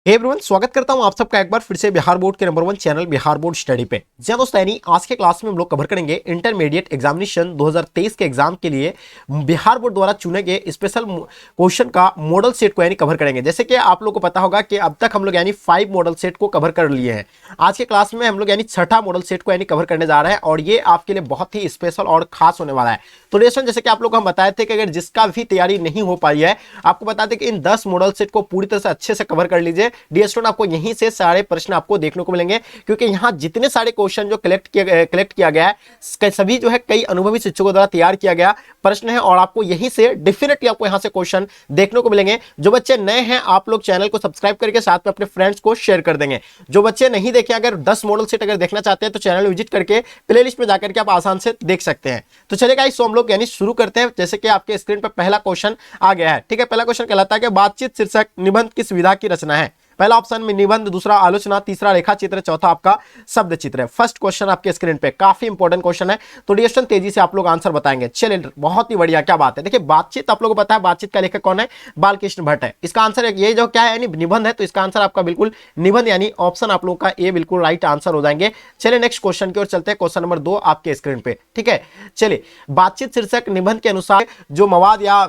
Hey everyone, स्वागत करता हूं आप सबका एक बार फिर से बिहार बोर्ड के number 1 channel Bihar board study पे। जी दोस्तों, आज के क्लास में हम लोग कवर करेंगे इंटरमीडिएट एग्जामिनेशन 2023 के एग्जाम के लिए बिहार बोर्ड द्वारा चुने गए स्पेशल क्वेश्चन का मॉडल सेट को यानी कवर करेंगे। जैसे कि आप लोग को पता होगा कि अब तक हम लोग यानी 5 मॉडल सेट को कवर कर लिए हैं। आज के क्लास में हम लोग यानी 6ठा मॉडल सेट को यानी कवर करने जा रहे हैं और ये आपके लिए बहुत ही स्पेशल और खास होने वाला है। तो दोस्तों, जैसे कि आप लोग को हम बताए थे कि अगर जिसका भी तैयारी नहीं हो पाई है, आपको बता दें कि इन 10 मॉडल सेट को पूरी तरह से अच्छे से कवर कर लीजिए। डियर स्टूडेंट, आपको यहीं से सारे प्रश्न आपको देखने को मिलेंगे, क्योंकि यहाँ जितने सारे क्वेश्चन जो कलेक्ट किया गया है सभी जो है कई अनुभवी शिक्षकों द्वारा तैयार किया गया प्रश्न है और आपको यहीं से डेफिनेटली आपको यहाँ से क्वेश्चन देखने को मिलेंगे। जो बच्चे नए हैं, आप लोग चैनल को सब्सक्राइब करके साथ में अपने फ्रेंड्स को शेयर कर देंगे। जो बच्चे नहीं देखे, अगर 10 मॉडल सेट अगर देखना चाहते हैं तो चैनल विजिट करके प्लेलिस्ट में जाकर के आप आसान से देख सकते हैं। तो चलिए गाइस, हम लोग यानी शुरू करते हैं। जैसे कि आपके स्क्रीन पर पहला क्वेश्चन आ गया है। ठीक है, पहला क्वेश्चन कहलाता है कि बातचीत शीर्षक निबंध किस विधा की रचना है। पहला ऑप्शन में निबंध, दूसरा आलोचना, तीसरा रेखा चित्र, चौथा आपका शब्द चित्र है। फर्स्ट क्वेश्चन आपके स्क्रीन पे काफी इंपॉर्टेंट क्वेश्चन है, तो डिस्कशन तेजी से आप लोग आंसर बताएंगे। चलिए, बहुत ही बढ़िया, क्या बात है। देखिए, बातचीत आप लोगों को पता है, बातचीत का लेखक कौन है? बालकृष्ण भट्ट है। इसका आंसर ये जो क्या है यानी निबंध है, तो इसका आंसर आपका बिल्कुल निबंध यानी ऑप्शन आप लोगों का ए बिल्कुल राइट आंसर हो जाएंगे। चलिए नेक्स्ट क्वेश्चन की ओर चलते हैं। क्वेश्चन नंबर 2 आपके स्क्रीन पे। ठीक है, चलिए, बातचीत शीर्षक निबंध के अनुसार जो मवाद या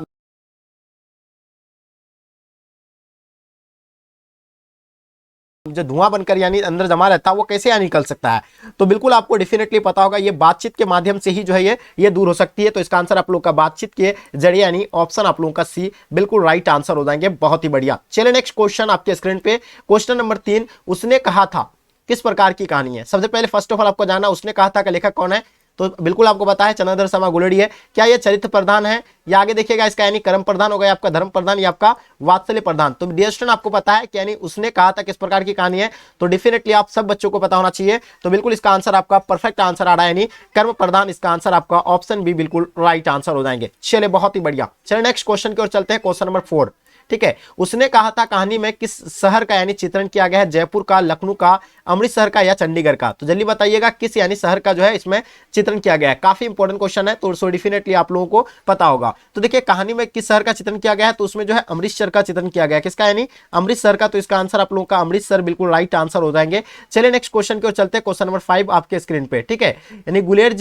जो धुआं बनकर यानी अंदर जमा रहता है वो कैसे यहाँ निकल सकता है, तो बिल्कुल आपको डेफिनेटली पता होगा ये बातचीत के माध्यम से ही जो है ये दूर हो सकती है। तो इसका आंसर आप लोग का बातचीत के जरिए यानी ऑप्शन आप लोगों का सी बिल्कुल राइट आंसर हो जाएंगे। बहुत ही बढ़िया। चलिए नेक्स्ट क्वेश्चन आपके स्क्रीन पे। क्वेश्चन नंबर 3, उसने कहा था किस प्रकार की कहानी है। सबसे पहले फर्स्ट ऑफ ऑल आपको जानना उसने कहा था का लेखक कौन है, तो बिल्कुल आपको पता है चंद्रधर शर्मा गुलेरी है। क्या ये चरित्र प्रधान है या आगे देखिएगा इसका यानी कर्म प्रधान हो गया, आपका धर्म प्रधान या आपका वात्सल्य प्रधान। तो डियर स्टूडेंट, आपको पता है कि यानी उसने कहा था किस प्रकार की कहानी है, तो डेफिनेटली आप सब बच्चों को पता होना चाहिए। तो बिल्कुल इसका आंसर आपका परफेक्ट आंसर आ रहा है यानी कर्म प्रधान। इसका आंसर आपका ऑप्शन बी बिल्कुल राइट आंसर हो जाएंगे। चलिए, बहुत ही बढ़िया। चलिए नेक्स्ट क्वेश्चन की ओर चलते हैं। Question number 4। ठीक है, उसने कहा था कहानी में किस शहर का यानी चित्रण किया गया है? जयपुर का, लखनऊ का, अमृतसर का या चंडीगढ़ का। तो जल्दी बताइएगा किस यानी शहर का जो है इसमें चित्रण किया गया है। काफी इंपॉर्टेंट क्वेश्चन है, तो डेफिनेटली आप लोगों को पता होगा। तो देखिए, कहानी में किस शहर का चित्रण किया गया है, तो उसमें जो है अमृतसर का चित्रण किया गया है। किसका यानी अमृतसर का। तो इसका आंसर आप लोगों का अमृतसर बिल्कुल राइट आंसर हो जाएंगे। चलिए नेक्स्ट क्वेश्चन की ओर चलते हैं। क्वेश्चन नंबर 5 आपके स्क्रीन पे। ठीक है, यानी गुलेर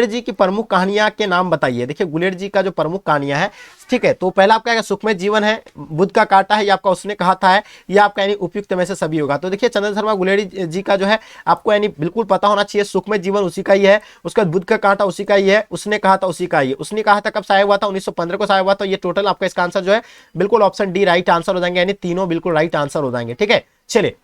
जी की प्रमुख कहानियां के नाम बताइए। देखिए, गुलेर जी का जो प्रमुख कहानियां है, ठीक है, तो पहला आपका सुखमय जीवन है, बुद्ध का कांटा है, या आपका उसने कहा था है, या आपका यानी उपयुक्त में से सभी होगा। तो देखिए, चंद्रधर शर्मा गुलेरी जी का जो है आपको यानी बिल्कुल पता होना चाहिए, सुखमय जीवन उसी का ही है, उसका बुद्ध का कांटा उसी का ही है, उसने कहा था उसी का ही है। उसने कहा था कब शाया हुआ था? 1915 को शाया हुआ था। ये टोटल आपका इसका आंसर जो है बिल्कुल ऑप्शन डी राइट आंसर हो जाएंगे, यानी तीनों बिल्कुल राइट आंसर हो जाएंगे। ठीक है, चलिए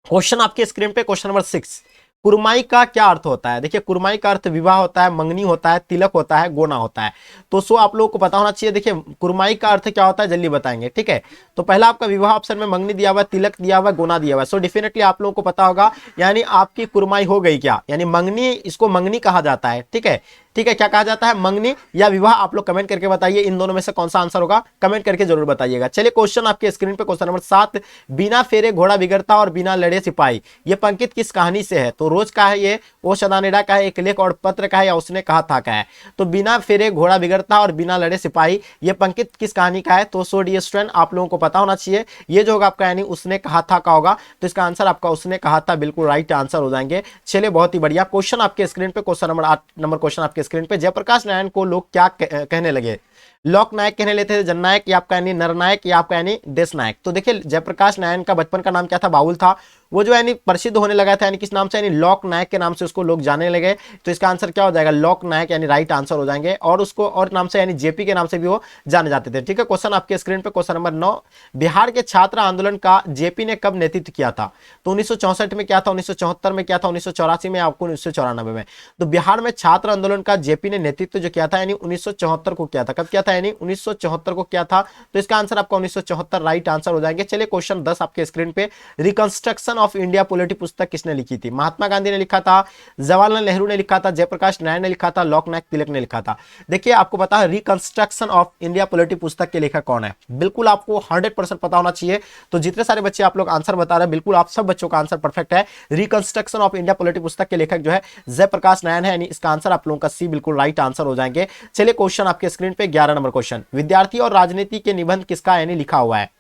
क्वेश्चन आपके स्क्रीन पे। क्वेश्चन नंबर 6, कुरमाई का क्या अर्थ होता है? देखिए, कुरमाई का अर्थ विवाह होता है, मंगनी होता है, तिलक होता है, गोना होता है। तो सो आप लोगों को पता होना चाहिए। देखिए, कुरमाई का अर्थ क्या होता है जल्दी बताएंगे। ठीक है, तो पहला आपका विवाह ऑप्शन में, मंगनी दिया हुआ है, तिलक दिया हुआ है, गोना दिया हुआ है। सो डेफिनेटली आप लोगों को पता होगा यानी आपकी कुरमाई हो गई क्या, यानी मंगनी, इसको मंगनी कहा जाता है। ठीक है, ठीक है, क्या कहा जाता है? मंगनी या विवाह। आप लोग कमेंट करके बताइए इन दोनों में से कौन सा आंसर होगा, कमेंट करके जरूर बताइएगा। चलिए क्वेश्चन आपके स्क्रीन पे। क्वेश्चन नंबर 7, बिना फेरे घोड़ा बिगड़ता और बिना लड़े सिपाही। ये पंक्ति किस कहानी से है? तो रोज का है, ये ओ सदानेडा का है, एक लेख और पत्र का है, या उसने कहा था का है। तो बिना फेरे घोड़ा बिगड़ता और बिना लड़े सिपाही, ये पंक्ति किस कहानी का है? तो सो डियर स्टूडेंट, आप लोगों को पता होना चाहिए ये जो होगा आपका यानी उसने कहा था का होगा। तो इसका आंसर आपका उसने कहा था बिल्कुल राइट आंसर हो जाएंगे। चलिए, बहुत ही बढ़िया। क्वेश्चन आपके स्क्रीन पे। क्वेश्चन नंबर 8 नंबर क्वेश्चन आपके स्क्रीन पे। जयप्रकाश नारायण को लोग क्या कहने लगे? लोक नायक कहने लेते थे, जननायक, या आपका यानी नरनायक, या आपका यानी देश नायक। तो देखिए, जयप्रकाश नारायण का बचपन का नाम क्या था? बाबुल था। वो जो यानी प्रसिद्ध होने लगा था यानी किस नाम से? यानी लोक नायक के नाम से उसको लोग जानने लगे। तो इसका आंसर क्या हो जाएगा? लोक नायक यानी राइट आंसर हो जाएंगे। और उसको और नाम से यानी जेपी के नाम से भी वो जाने जाते थे। ठीक है, क्वेश्चन आपके स्क्रीन पे। क्वेश्चन नंबर 9, बिहार के छात्र आंदोलन का जेपी ने कब नेतृत्व किया था? तो 1964 में किया था, 1974 में किया था, 1984 में, आपको 1994 में। तो बिहार में छात्र आंदोलन का जेपी ने नेतृत्व जो किया था यानी 1974 को किया था। कब किया था? यानी 1974 को किया था। तो इसका आंसर आपका 1974 राइट आंसर हो जाएंगे। चलिए क्वेश्चन 10 आपके स्क्रीन पे। रिकंस्ट्रक्शन ऑफ इंडिया पॉलिटी पुस्तक किसने लिखी थी? महात्मा गांधी ने लिखा था, जवाहरलाल नेहरू ने लिखा था, जयप्रकाश नारायण ने लिखा था, लोकनायक तिलक ने लिखा था। देखिए, आपको पता है रिकंस्ट्रक्शन ऑफ इंडिया पॉलिटी पुस्तक के लेखक कौन है? बिल्कुल आपको 100% पता होना चाहिए। तो जितने सारे बच्चे आप लोग आंसर बता रहे हैं, बिल्कुल आप सब बच्चों का आंसर परफेक्ट है। रिकंस्ट्रक्शन ऑफ इंडिया पॉलिटी पुस्तक के लेखक जो है जयप्रकाश नारायण है, यानी इसका आंसर आप लोगों का सी बिल्कुल राइट आंसर हो जाएंगे। चलिए क्वेश्चन आपके स्क्रीन पे 11 नंबर क्वेश्चन, विद्यार्थी और राजनीति के निबंध किसका यानी लिखा हुआ है?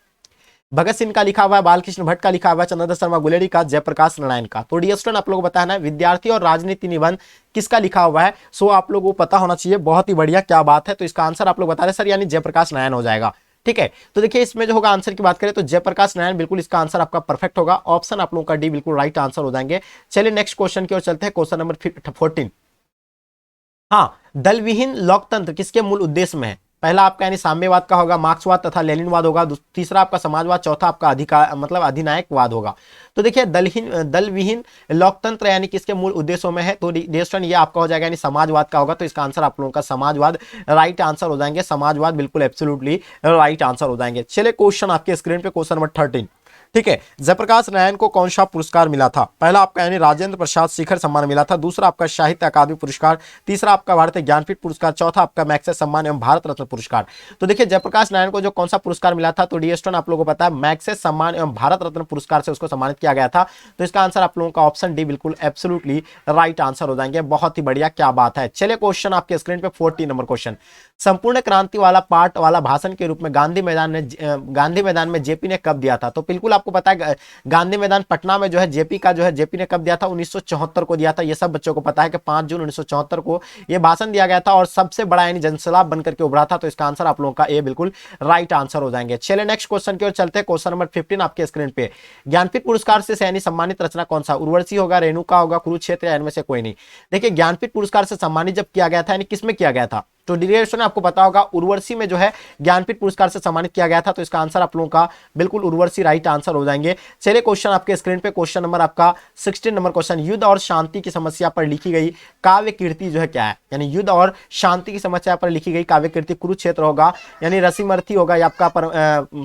भगत सिंह का लिखा हुआ है, बालकृष्ण भट्ट का लिखा हुआ है, चंद्रशेखर शर्मा गुलेरी का, जयप्रकाश नारायण का। तो डियर स्टूडेंट आप लोगों को बताना है विद्यार्थी और राजनीति निबंध किसका लिखा हुआ है। सो आप लोगों को पता होना चाहिए, बहुत ही बढ़िया, क्या बात है। तो इसका आंसर आप लोग बता रहे सर यानी जयप्रकाश नारायण हो जाएगा। ठीक है, तो देखिए इसमें जो होगा आंसर की बात करें तो जयप्रकाश नारायण बिल्कुल इसका आंसर आपका परफेक्ट होगा। ऑप्शन आप लोगों का डी बिल्कुल राइट आंसर हो जाएंगे। चलिए नेक्स्ट क्वेश्चन की ओर चलते हैं, क्वेश्चन नंबर 14। हाँ, दल विहीन लोकतंत्र किसके मूल उद्देश्य में है। पहला आपका यानी साम्यवाद का होगा, मार्क्सवाद तथा लेनिनवाद होगा, तीसरा आपका समाजवाद, चौथा आपका अधिकार मतलब अधिनायकवाद होगा। तो देखिए दल विहीन लोकतंत्र यानी किसके मूल उद्देश्यों में है, तो डिस्टन ये आपका हो जाएगा यानी समाजवाद का होगा। तो इसका आंसर आप लोगों का समाजवाद राइट आंसर हो जाएंगे। समाजवाद बिल्कुल एब्सोल्युटली राइट आंसर हो जाएंगे। चलिए क्वेश्चन आपके स्क्रीन पे, क्वेश्चन नंबर 13। ठीक है, जयप्रकाश नारायण को कौन सा पुरस्कार मिला था। पहला आपका यानी राजेंद्र प्रसाद शिखर सम्मान मिला था, दूसरा आपका साहित्य अकादमी पुरस्कार, तीसरा आपका भारतीय ज्ञानपीठ पुरस्कार, चौथा आपका मैग्सेसे सम्मान एवं भारत रत्न पुरस्कार। तो देखिए जयप्रकाश नारायण को जो कौन सा पुरस्कार मिला था, तो डीएस्टन आप लोगों को पता है मैग्सेसे सम्मान एवं भारत रत्न पुरस्कार से उसको सम्मानित किया गया था। तो इसका आंसर आप लोगों का ऑप्शन डी बिल्कुल एब्सोल्युटली राइट आंसर हो जाएंगे। बहुत ही बढ़िया, क्या बात है। चलिए क्वेश्चन आपके स्क्रीन पे 14 नंबर क्वेश्चन। संपूर्ण क्रांति वाला पाठ वाला भाषण के रूप में गांधी मैदान में जेपी ने कब दिया था। तो बिल्कुल आपको पता है गांधी मैदान पटना में जो है जेपी ने कब दिया था, 1974 को दिया था। ये सब बच्चों को पता है कि 5 जून 1974 को ये भाषण दिया गया था और सबसे बड़ा यानी जनसैलाब बनकर के उभरा था। तो इसका आंसर आप लोगों का ए बिल्कुल राइट आंसर हो जाएंगे। चलिए नेक्स्ट क्वेश्चन की ओर चलते हैं, क्वेश्चन नंबर 15 आपके स्क्रीन पे। ज्ञानपीठ पुरस्कार से यानी सम्मानित रचना कौन सा, उर्वशी होगा, रेणुका होगा, कुरुक्षेत्र या इनमें से कोई नहीं। देखिए ज्ञानपीठ पुरस्कार से सम्मानित जब किया गया था यानी किसमें किया गया था, तो डिरेक्शन आपको पता होगा उर्वशी में जो है ज्ञानपीठ पुरस्कार से सम्मानित किया गया था। तो इसका आंसर आप लोगों का बिल्कुल उर्वशी राइट आंसर हो जाएंगे। चलिए क्वेश्चन आपके स्क्रीन पे, क्वेश्चन नंबर आपका 16 नंबर क्वेश्चन। युद्ध और शांति की समस्या पर लिखी गई काव्य कीर्ति जो है क्या है, यानी युद्ध और शांति की समस्या पर लिखी गई काव्य कीर्ति कुरुक्षेत्र होगा, यानी रसीमर्थी होगा, या आपका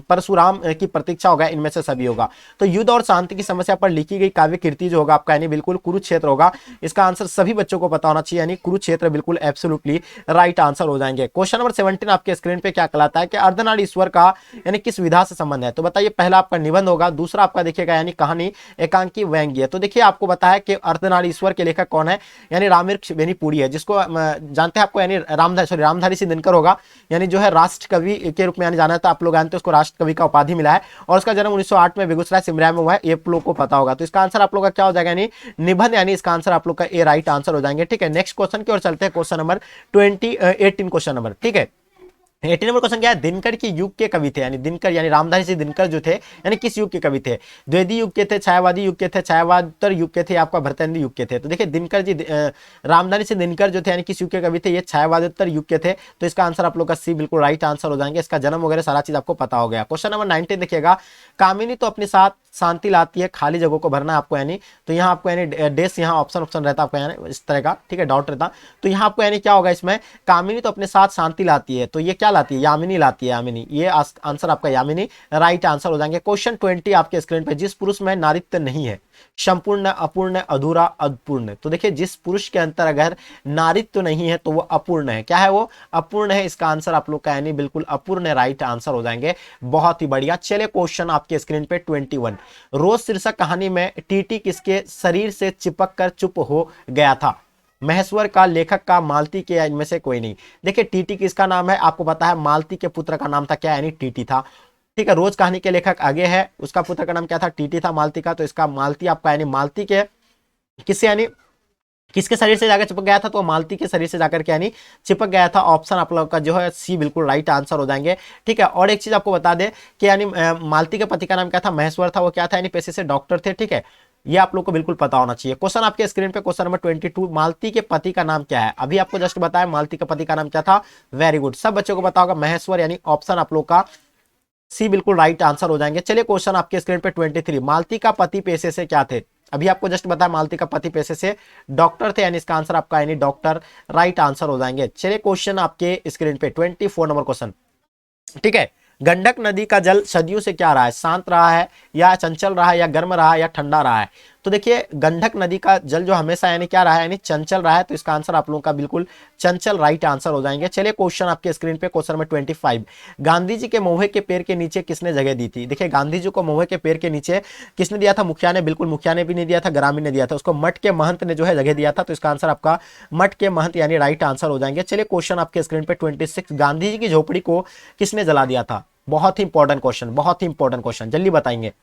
परशुराम की प्रतीक्षा होगा, इनमें से सभी होगा। तो युद्ध और शांति की समस्या पर लिखी गई काव्य कीर्ति जो होगा आपका यानी बिल्कुल कुरुक्षेत्र होगा। इसका आंसर सभी बच्चों को पता होना चाहिए, यानी कुरुक्षेत्र बिल्कुल एब्सोल्युटली राइट आंसर हो जाएंगे। क्वेश्चन नंबर 17 आपके स्क्रीन पे क्या कहलाता है कि अर्धनारीश्वर का यानी किस विधा से संबंध है। तो बताइए पहला आपका निबंध होगा, दूसरा आपका देखिएगा यानी कहानी, एकांकी, व्यंग्य। तो देखिए आपको बताया है कि अर्धनारीश्वर के लेखक कौन है, यानी रामवृक्ष बेनीपुरी है, जिसको जानते हैं आपको यानी रामधारी सिंह दिनकर होगा, यानी जो है राष्ट्र कवि के रूप में यानी जाना था। आप लोग जानते हैं उसको राष्ट्र कवि का उपाधि मिला है और उसका जन्म 1908 में बेगूसराय सिमरिया में हुआ है, ये लोग को पता होगा। तो इसका आंसर आप लोग का क्या हो जाएगा, यानी निबंध, यानी इसका आंसर आप लोग का ए राइट आंसर हो जाएंगे। ठीक है, नेक्स्ट क्वेश्चन की ओर चलते हैं, क्वेश्चन नंबर 18 क्वेश्चन नंबर। ठीक है, 18 नंबर क्वेश्चन क्या है, दिनकर के युग के कवि थे, यानी दिनकर यानी रामधारी सिंह दिनकर जो थे यानी किस युग के कवि थे, द्विवेदी युग के थे, छायावादी युग के थे, छायावादोत्तर युग के थे, आपका भरतेंद्र युग के थे। तो देखिए दिनकर जी रामधारी सिंह दिनकर जो थे यानी किस युग के कवि थे, ये छायावादोत्तर युग के थे। तो इसका आंसर आप लोग का सी बिल्कुल राइट आंसर हो जाएंगे। इसका जन्म वगैरह सारा चीज आपको पता हो गया। क्वेश्चन नंबर 19 देखिएगा, कामिनी तो अपने साथ शांति लाती है, खाली जगहों को भरना आपको, यानी तो यहाँ आपको यानी डेस यहाँ ऑप्शन रहता है आपको यानी इस तरह का, ठीक है, डॉट रहता। तो यहाँ आपको यानी क्या होगा इसमें, कामिनी तो अपने साथ शांति लाती है, तो ये क्या लाती है, यामिनी लाती है, यामिनी। ये आंसर आपका यामिनी राइट आंसर हो जाएंगे। क्वेश्चन 20 आपके स्क्रीन पे, जिस पुरुष में नारीत्व नहीं है, संपूर्ण, अपूर्ण, अधूरा, अपूर्ण। तो देखिए जिस पुरुष के अंतर अगर नारीत्व नहीं है तो वो अपूर्ण है। क्या है वो, अपूर्ण है। इसका आंसर आप लोग का यानी बिल्कुल अपूर्ण राइट आंसर हो जाएंगे। बहुत ही बढ़िया। चलिए क्वेश्चन आपके स्क्रीन पे 21, रोज शीर्षक कहानी में टीटी किसके शरीर से चिपक कर चुप हो गया था, महेश्वर का, लेखक का, मालती के, या इनमें से कोई नहीं। देखिए टीटी किसका नाम है, आपको पता है मालती के पुत्र का नाम था क्या, यानी टीटी था। ठीक है, रोज कहानी के लेखक आगे है, उसका पुत्र का नाम क्या था, टीटी था, मालती का। तो इसका मालती आपका यानी मालती के किससे यानी किसके शरीर से जाकर चिपक गया था, तो मालती के शरीर से जाकर के यानी चिपक गया था। ऑप्शन आप लोग का जो है सी बिल्कुल राइट आंसर हो जाएंगे। ठीक है, और एक चीज आपको बता दें कि यानी मालती के पति का नाम क्या था, महेश्वर था। वो क्या था, यानी पेशे से डॉक्टर थे। ठीक है, ये आप लोग को बिल्कुल पता होना चाहिए। क्वेश्चन आपके स्क्रीन पे, क्वेश्चन नंबर 22, मालती के पति का नाम क्या है। अभी आपको जस्ट बताया मालती के पति का नाम क्या था, वेरी गुड, सब बच्चों को पता होगा महेश्वर, यानी ऑप्शन आप लोग का सी बिल्कुल राइट आंसर हो जाएंगे। चलिए क्वेश्चन आपके स्क्रीन पे 23, मालती का पति पेशे से क्या थे। अभी आपको जस्ट बताया मालती का पति पेशे से डॉक्टर थे, यानी इसका आंसर आपका यानी डॉक्टर राइट आंसर हो जाएंगे। चलिए क्वेश्चन आपके स्क्रीन पे 24 नंबर क्वेश्चन। ठीक है, गंडक नदी का जल सदियों से क्या रहा है, शांत रहा है, या चंचल रहा है, या गर्म रहा है, या ठंडा रहा है। तो देखिए गंडक नदी का जल जो हमेशा यानी क्या रहा है, यानी चंचल रहा है। तो इसका आंसर आप लोगों का बिल्कुल चंचल राइट आंसर हो जाएंगे। चलिए क्वेश्चन आपके स्क्रीन पे, क्वेश्चन नंबर 25, गांधी जी के महुए के पेड़ के नीचे किसने जगह दी थी। देखिए गांधी जी को महुए के पेड़ के नीचे किसने दिया था, मुखिया ने। बिल्कुल मुखिया ने भी नहीं दिया था, ग्रामीण ने दिया था, उसको मठ के महंत ने जो है जगह दिया था। तो इसका आंसर आपका मठ के महंत यानी राइट आंसर हो जाएंगे। चलिए क्वेश्चन आपके स्क्रीन पे 26, गांधी जी की झोपड़ी को किसने जला दिया था। बहुत ही इंपॉर्टेंट क्वेश्चन, बहुत ही इंपॉर्टेंट क्वेश्चन, जल्दी बताएंगे।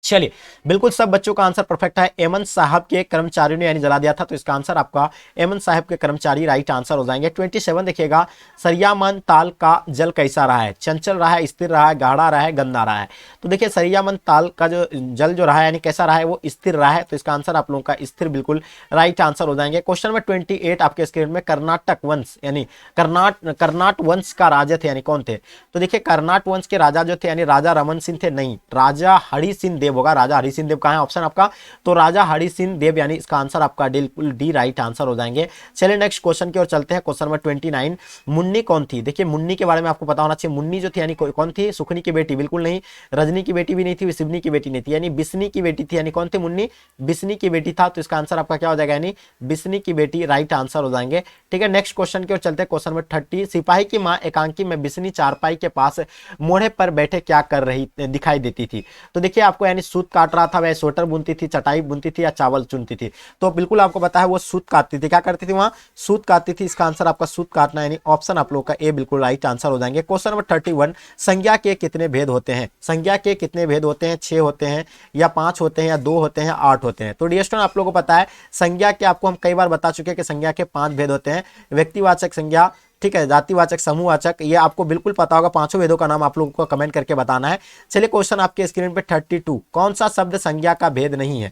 चलिए, बिल्कुल सब बच्चों का आंसर परफेक्ट है। एमन साहब के कर्मचारियों ने यानी जला दिया था, तो इसका आंसर आपका एमन साहब के कर्मचारी राइट आंसर हो जाएंगे। 27 देखिएगा, सरियामन ताल का जल कैसा रहा है? चंचल रहा है, स्थिर रहा है, गाढ़ा रहा है, गंदा रहा है? तो देखिए सरियामन ताल का जो जल जो रहा है यानी कैसा रहा है, वो स्थिर रहा है, तो इसका आंसर आप लोगों का स्थिर बिल्कुल राइट आंसर हो जाएंगे। क्वेश्चन नंबर 28 आपके स्क्रीन में, कर्नाटक वंश यानी कर्नाट वंश का राजा थे यानी कौन थे? तो देखिए कर्नाट वंश के राजा जो थे यानी राजा रमन सिंह थे? नहीं, राजा हरि सिंह देव होगा। राजा हरि सिंह देव कहां है ऑप्शन आपका? तो राजा हरि सिंह देव यानी इसका आंसर आपका बिल्कुल डी राइट आंसर हो जाएंगे। चलिए नेक्स्ट क्वेश्चन की ओर चलते हैं। क्वेश्चन नंबर 29, मुन्नी कौन थी? देखिए मुन्नी के बारे में आपको पता होना चाहिए। मुन्नी जो थी यानी कौन थी? सुखनी की बेटी? बिल्कुल नहीं। रजनी की बेटी भी नहीं थी, शिवनी की बेटी नहीं थी, यानी बिस्नी की बेटी थी। यानी कौन थी? मुन्नी बिस्नी की बेटी था, तो इसका आंसर आपका क्या हो जाएगा? यानी बिस्नी की बेटी राइट आंसर हो जाएंगे। ठीक है, नेक्स्ट क्वेश्चन की ओर चलते हैं। क्वेश्चन नंबर 30, सिपाही की मां एकांकी में बिस्नी चारपाई के पास मोढ़े पर बैठे क्या कर रही दिखाई देती थी? तो देखिए आपको यानी सूत काट रहा था, वह स्वेटर बुनती थी, चटाई बुनती थी, या चावल चुनती थी? तो बिल्कुल आपको पता है वो सूत काटती थी। क्या करती थी वहां? सूत काटती थी। इसका आंसर आपका सूत काटना यानी ऑप्शन आप लोग का ए बिल्कुल राइट आंसर हो जाएंगे। क्वेश्चन नंबर 31, संज्ञा के कितने भेद होते हैं? संज्ञा के कितने भेद होते हैं? 6 होते हैं, या 5 होते हैं, या 2 होते हैं, 8 होते हैं? तो डियर स्टूडेंट आप लोगों को पता है संज्ञा के, आपको हम कई बार बता चुके हैं कि संज्ञा के 5 भेद होते हैं। व्यक्तिवाचक संज्ञा, ठीक है, जातिवाचक, समूहवाचक, ये आपको बिल्कुल पता होगा। पांचों भेदों का नाम आप लोगों को कमेंट करके बताना है। चलिए क्वेश्चन आपके स्क्रीन पे 32, कौन सा शब्द संज्ञा का भेद नहीं है?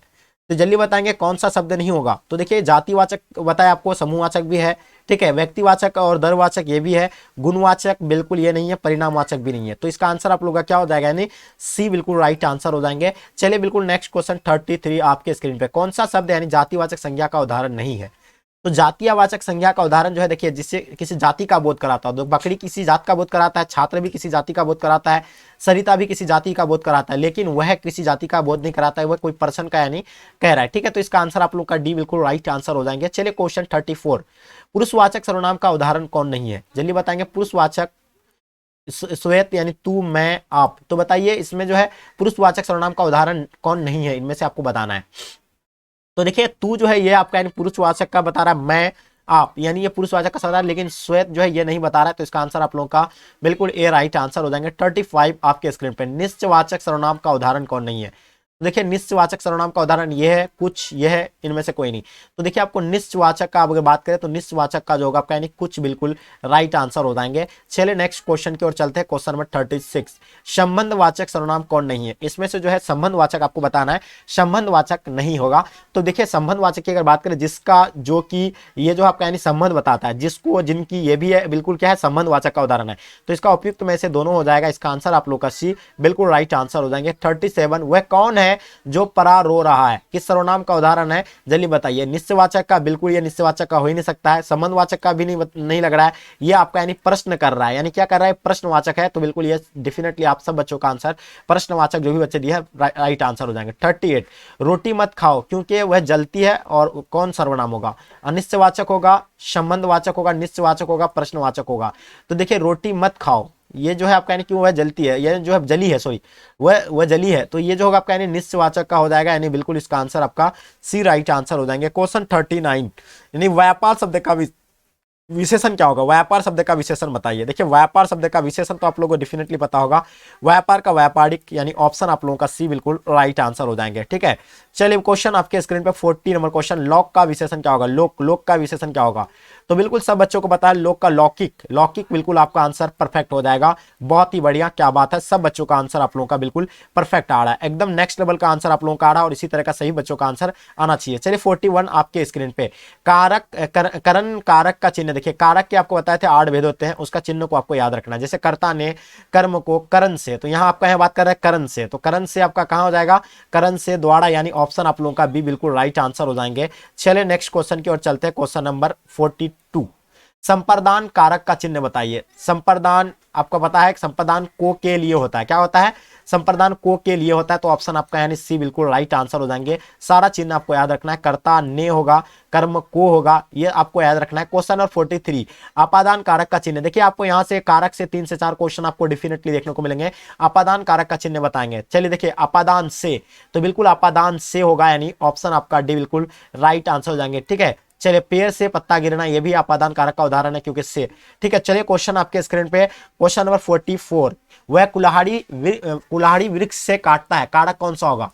तो जल्दी बताएंगे कौन सा शब्द नहीं होगा। तो देखिए जातिवाचक बताया आपको, समूहवाचक भी है, ठीक है, व्यक्तिवाचक और दरवाचक ये भी है, गुणवाचक बिल्कुल ये नहीं है, परिणामवाचक भी नहीं है। तो इसका आंसर आप लोगों का क्या हो जाएगा? यानी सी बिल्कुल राइट आंसर हो जाएंगे। चलिए बिल्कुल नेक्स्ट क्वेश्चन 33 आपके स्क्रीन पे, कौन सा शब्द यानी जातिवाचक संज्ञा का उदाहरण नहीं है? तो जातीयवाचक संज्ञा का उदाहरण जो है देखिए, जिससे किसी जाति का बोध कराता है। तो बकरी किसी जात का बोध कराता है, छात्र भी किसी जाति का बोध कराता है, सरिता भी किसी जाति का बोध कराता है, लेकिन वह किसी जाति का बोध नहीं कराता है, वह कोई पर्सन का यानी कह रहा है। ठीक है, तो इसका आंसर आप लोग का डी बिल्कुल राइट आंसर हो जाएंगे। चलिए क्वेश्चन 34, पुरुषवाचक सर्वनाम का उदाहरण कौन नहीं है? जल्दी बताएंगे। पुरुषवाचक श्वेत यानी तू, मैं, आप, तो बताइए इसमें जो है पुरुषवाचक सर्वनाम का उदाहरण कौन नहीं है? इनमें से आपको बताना है। तो देखिए तू जो है ये आपका यानी पुरुषवाचक का बता रहा है, मैं, आप, यानी ये पुरुषवाचक का सवाल है, लेकिन श्वेत जो है ये नहीं बता रहा है। तो इसका आंसर आप लोगों का बिल्कुल ए राइट आंसर हो जाएंगे। 35 आपके स्क्रीन पे, निश्चयवाचक सर्वनाम का उदाहरण कौन नहीं है? तो देखिए निश्चयवाचक सर्वनाम का उदाहरण ये है, कुछ, ये है, इनमें से कोई नहीं। तो देखिए आपको निश्चयवाचक का अगर बात करें तो निश्चयवाचक का जो होगा आपका यानी कुछ बिल्कुल राइट आंसर हो जाएंगे। चलिए नेक्स्ट क्वेश्चन की ओर चलते हैं। क्वेश्चन नंबर 36, संबंधवाचक सर्वनाम कौन नहीं है? इसमें से जो है संबंधवाचक आपको बताना है, संबंधवाचक नहीं होगा। तो देखिए संबंधवाचक की अगर बात करें, जिसका जो कि ये जो आपका यानी संबंध बताता है, जिसको, जिनकी, ये भी है, बिल्कुल क्या है, संबंधवाचक का उदाहरण है। तो इसका उपयुक्त में से दोनों हो जाएगा। इसका आंसर आप लोग का सी बिल्कुल राइट आंसर हो जाएंगे। 37, वह कौन है जो परा रो रहा है? किस सर्वनाम का उदाहरण है? जल्दी बताइए। निश्चयवाचक का? बिल्कुल ये निश्चयवाचक का हो ही नहीं सकता है। संबंधवाचक का भी नहीं लग रहा है। ये आपका यानी प्रश्न कर रहा है, यानी क्या कर रहा है? प्रश्नवाचक है। तो बिल्कुल ये डेफिनेटली आप सब बच्चों का आंसर प्रश्नवाचक जो भी बच्चे दिए राइट आंसर हो जाएंगे। 38, रोटी मत खाओ क्योंकि वह जलती है, और कौन सर्वनाम होगा? अनिश्चयवाचक होगा, संबंधवाचक होगा, निश्चयवाचक होगा, प्रश्नवाचक होगा? तो देखिए रोटी मत खाओ, ये जो है आपका यानी क्यों वह जलती है, ये जो है जली है, सॉरी वह जली है, तो ये जो होगा आपका यानी निश्चयवाचक का हो जाएगा। यानी बिल्कुल इसका आंसर आपका सी राइट आंसर हो जाएंगे। क्वेश्चन 39, यानी व्यापार शब्द का विशेषण क्या होगा? व्यापार शब्द का विशेषण बताइए। देखिए व्यापार शब्द का विशेषण तो आप लोगों को डेफिनेटली पता होगा, व्यापार का व्यापारिक, यानी ऑप्शन आप लोगों का सी बिल्कुल राइट आंसर हो जाएंगे। ठीक है, चलिए क्वेश्चन आपके स्क्रीन पे 40 नंबर क्वेश्चन, लोक का विशेषण क्या होगा? लोक का विशेषण क्या होगा? तो बिल्कुल सब बच्चों को पता है, लोक का लौकिक बिल्कुल आपका आंसर परफेक्ट हो जाएगा। बहुत ही बढ़िया, क्या बात है, सब बच्चों का आंसर आप लोगों का बिल्कुल परफेक्ट आ रहा है, एकदम नेक्स्ट लेवल का आंसर आप लोगों का आ रहा है, और इसी तरह का सही बच्चों का आंसर आना चाहिए। चलिए 41 आपके स्क्रीन पे, करण कारक का चिन्ह। देखिए कारक के आपको बताए थे 8 भेद होते हैं, उसका चिन्ह को आपको याद रखना है। जैसे कर्ता ने कर्म को करण से, तो यहाँ आपका बात कर रहे हैं करण से, तो करण से आपका कहां हो जाएगा? करण से द्वारा, यानी ऑप्शन आप लोगों का बी बिल्कुल राइट आंसर हो जाएंगे। चलिए नेक्स्ट क्वेश्चन की ओर चलते हैं। क्वेश्चन नंबर 42, संप्रदान कारक का चिन्ह बताइए। संप्रदान आपको पता है, संप्रदान को के लिए होता है, क्या होता है? संप्रदान को के लिए होता है, तो ऑप्शन आपका यानी सी बिल्कुल राइट आंसर हो जाएंगे। सारा चिन्ह आपको याद रखना है, कर्ता ने होगा, कर्म को होगा, ये आपको याद रखना है। क्वेश्चन नंबर 43, अपादान कारक का चिन्ह। देखिए आपको यहां से कारक से 3 से 4 क्वेश्चन आपको डेफिनेटली देखने को मिलेंगे। अपादान कारक का चिन्ह बताएंगे। चलिए देखिए अपादान से, तो बिल्कुल अपादान से होगा, यानी ऑप्शन आपका डी बिल्कुल राइट आंसर हो जाएंगे। ठीक है, चलिए पेड़ से पत्ता गिरना, ये भी अपादान कारक का उदाहरण है क्योंकि से। ठीक है, चलिए क्वेश्चन आपके स्क्रीन पे, क्वेश्चन नंबर 44, वह कुल्हाड़ी वृक्ष से काटता है, कारक कौन सा होगा?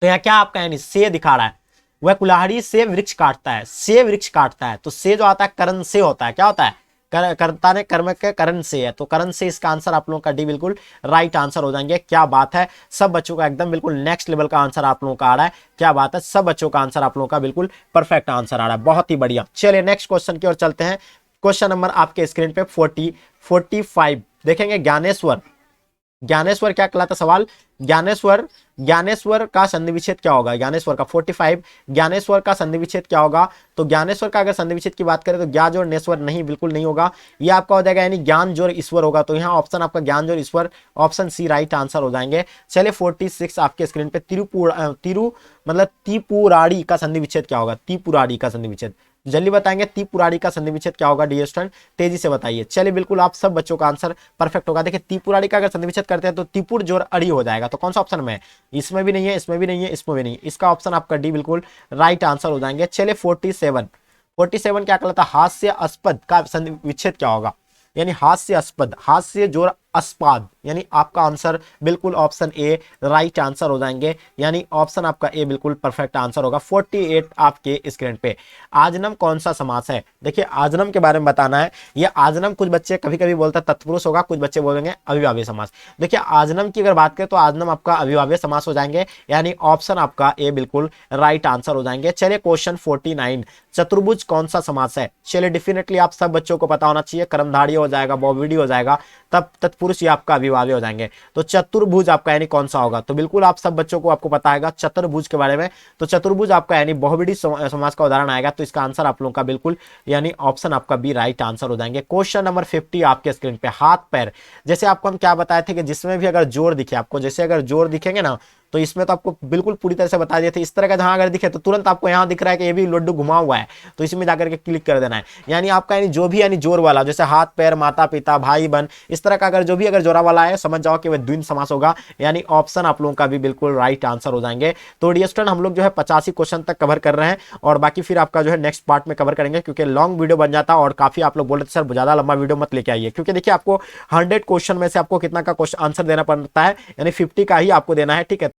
तो यहाँ क्या आपका यानी से दिखा रहा है, वह कुल्हाड़ी से वृक्ष काटता है, से वृक्ष काटता है, तो से जो आता है करण से होता है, क्या होता है? कर्ता ने कर्म के करण से है, तो करण से इसका आंसर आप लोगों का डी बिल्कुल राइट आंसर हो जाएंगे। क्या बात है, सब बच्चों का एकदम बिल्कुल नेक्स्ट लेवल का आंसर आप लोगों का आ रहा है। क्या बात है, सब बच्चों का आंसर आप लोगों का बिल्कुल परफेक्ट आंसर आ रहा है, बहुत ही बढ़िया। चलिए नेक्स्ट क्वेश्चन की ओर चलते हैं। क्वेश्चन नंबर आपके स्क्रीन पे 45 देखेंगे। ज्ञानेश्वर क्या कहलाता सवाल? ज्ञानेश्वर का संधि विच्छेद क्या होगा? ज्ञानेश्वर का 45, ज्ञानेश्वर का संधि विच्छेद क्या होगा? तो ज्ञानेश्वर का अगर संधि विच्छेद की बात करें तो ज्ञा जोड़ नेश्वर नहीं, बिल्कुल नहीं होगा, ये आपका हो जाएगा यानी ज्ञान जोड़ ईश्वर होगा। तो यहाँ ऑप्शन आपका ज्ञान जोड़ ईश्वर, ऑप्शन सी राइट आंसर हो जाएंगे। चलिए 46 आपके स्क्रीन पे त्रिपुरारी का संधि विच्छेद क्या होगा? त्रिपुरारी का संधि विच्छेद जल्दी बताएंगे, त्रिपुरारी का संधि विच्छेद क्या होगा डियर स्टूडेंट, तेजी से बताइए। चलिए बिल्कुल आप सब बच्चों का आंसर परफेक्ट होगा। देखिए त्रिपुरारी का अगर संधि विच्छेद करते हैं तो त्रिपुर जोड़ अड़ी हो जाएगा, तो कौन सा ऑप्शन में? इसमें भी नहीं है, इसमें भी नहीं है, इसमें भी नहीं, इसका ऑप्शन आपका डी बिल्कुल राइट आंसर हो जाएंगे। चलिए 47 क्या कहलाता है? हास्यास्पद का संधि विच्छेद क्या होगा? यानी हास्यास्पद, हास्य जोड़ अस्पाद, यानी आपका आंसर बिल्कुल ऑप्शन ए राइट आंसर हो जाएंगे, यानी ऑप्शन आपका ए बिल्कुल परफेक्ट आंसर होगा। 48 आपके स्क्रीन पे। आजनम कौन सा समास है? देखिए आजनम के बारे में बताना है। ये आजनम कुछ बच्चे कभी कभी बोलते हैं तत्पुरुष होगा, कुछ बच्चे बोलेंगे अविभाज्य समास। देखिए आजनम की अगर बात करें तो आजनम आपका अविभाज्य समास हो जाएंगे, यानी ऑप्शन आपका ए बिल्कुल राइट आंसर हो जाएंगे। चलिए क्वेश्चन 49, चतुर्भुज कौन सा समास है? चलिए डेफिनेटली आप सब बच्चों को पता होना चाहिए, कर्मधारय हो जाएगा, बहुव्रीहि हो जाएगा, तब तत्पुरुष ये आपका अविभाज्य हो जाएंगे। तो चतुर्भुज आपका यानी कौन सा होगा? तो बिल्कुल आप सब बच्चों को आपको पता है चतुर्भुज के बारे में। तो चतुर्भुज आपका यानी बहुव्रीहि समास का उदाहरण आएगा, तो इसका आंसर आप लोगों का बिल्कुल यानी ऑप्शन आपका बी राइट आंसर हो जाएंगे। क्वेश्चन नंबर 50 आपके स्क्रीन पे, हाथ पैर, जैसे आपको हम क्या बताए थे कि जिसमें भी अगर जोड़ दिखे आपको, जैसे अगर जोड़ दिखेंगे ना तो इसमें तो आपको बिल्कुल पूरी तरह से बता दिए थे, इस तरह का जहां अगर दिखे तो तुरंत आपको यहां दिख रहा है कि ये भी लड्डू घुमा हुआ है, तो इसमें जाकर के क्लिक कर देना है। यानी आपका यानी जो भी यानी जोर वाला, जैसे हाथ पैर, माता पिता, भाई बहन, इस तरह का अगर जो भी अगर जोरा वाला है समझ जाओ कि वह द्विंद समास होगा, यानी ऑप्शन आप लोगों का भी बिल्कुल राइट आंसर हो जाएंगे। तो डियर स्टूडेंट हम लोग जो है 85 क्वेश्चन तक कवर कर रहे हैं, और बाकी फिर आपका जो है नेक्स्ट पार्ट में कवर करेंगे, क्योंकि लॉन्ग वीडियो बन जाता और काफी आप लोग बोल रहे थे सर ज्यादा लंबा वीडियो मत लेके आइए, क्योंकि देखिए आपको 100 क्वेश्चन में से आपको कितना का क्वेश्चन आंसर देना पड़ता है, यानी 50 का ही आपको देना है। ठीक है।